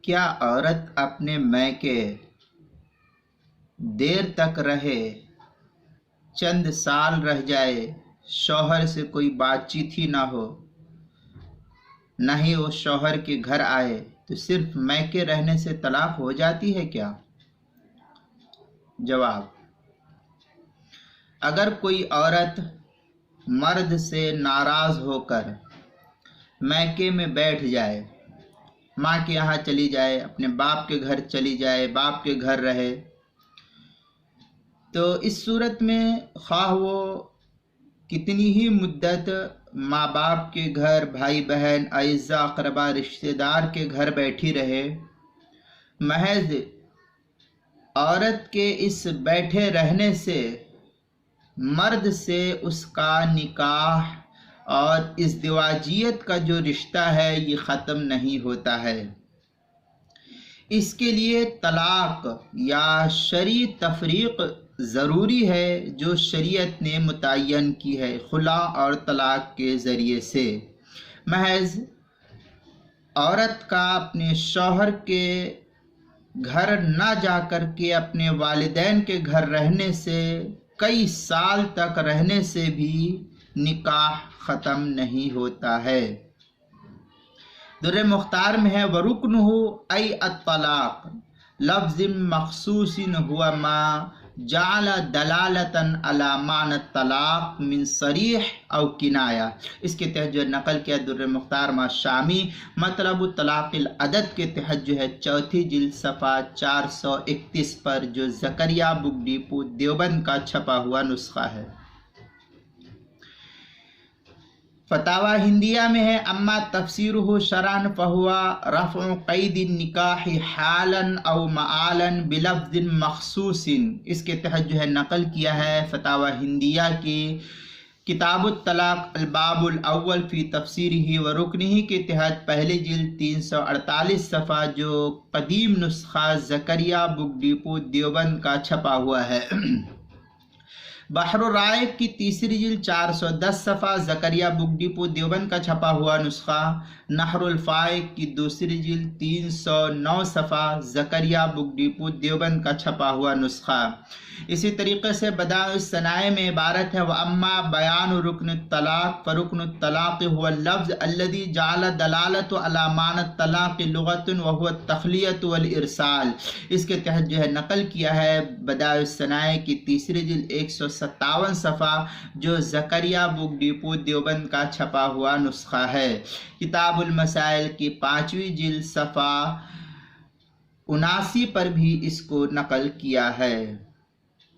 کیا عورت اپنے میکے دیر تک رہے، چند سال رہ جائے، شوہر سے کوئی بات چیت ہی نہ ہو، نہ ہی وہ شوہر کے گھر آئے، تو صرف میکے رہنے سے طلاق ہو جاتی ہے کیا؟ جواب: اگر کوئی عورت مرد سے ناراض ہو کر میکے میں بیٹھ جائے، ماں کے یہاں چلی جائے، اپنے باپ کے گھر چلی جائے، باپ کے گھر رہے، تو اس صورت میں خواہ وہ کتنی ہی مدت ماں باپ کے گھر، بھائی بہن، اعزاء اقربا، رشتہ دار کے گھر بیٹھی رہے، محض عورت کے اس بیٹھے رہنے سے مرد سے اس کا نکاح اور ازدواجیت کا جو رشتہ ہے یہ ختم نہیں ہوتا ہے۔ اس کے لیے طلاق یا شرعی تفریق ضروری ہے جو شریعت نے متعین کی ہے، خلا اور طلاق کے ذریعے سے۔ محض عورت کا اپنے شوہر کے گھر نہ جا کر کے اپنے والدین کے گھر رہنے سے، کئی سال تک رہنے سے بھی نکاح ختم نہیں ہوتا ہے۔ در مختار میں ہے وَرُكْنُهُ أي الطلاق لفظ مخصوص هو ما جعل دلالة على معنى الطلاق من صریح او کنایا۔ اس کے تحت جو نقل کیا در مختار ما شامی مطلب طلاق العدد کے تحت جو ہے چوتھی جلد صفحہ 431 پر جو زکریا بک ڈپو دیوبند کا چھپا ہوا نسخہ ہے۔ فتاوی ہندیہ میں ہے اما تفسیرہ شرعاً فہو رفع قید النکاح حالا او معالا بلفظ مخصوص۔ اس کے تحت جو ہے نقل کیا ہے فتاوی ہندیہ کی کتاب الطلاق الباب الاول فی تفسیرہ و رکنہ کے تحت پہلی جلد 348 صفحہ جو قدیم نسخہ زکریا بک ڈپو دیوبند کا چھپا ہوا ہے۔ بحر الرائق کی تیسری جلد 410 صفحہ زکریا بک ڈپو دیوبند کا چھپا ہوا نسخہ، نحر الفائق کی دوسری جلد 309 صفحہ زکریا بک ڈپو دیوبند کا چھپا ہوا نسخہ۔ اسی طریقے سے بدائع الصنائع میں عبارت ہے وَأَمَّا بَيَانُ رُكْنِ الطلاق فَرُكْنُ الطلاق هو اللفظ الذي جعل دلالة على معنى الطلاق لغة وهو التخلیة والارسال۔ اس کے تحت جو ہے نقل کیا ہے بدائع الصنائع کی تیسری جلد 157 صفحہ جو زکریا بک ڈپو دیوبند کا چھپا ہوا نسخہ ہے۔ کتاب المسائل کی 5ویں جلد صفحہ 79 پر بھی اس کو نقل کیا ہے۔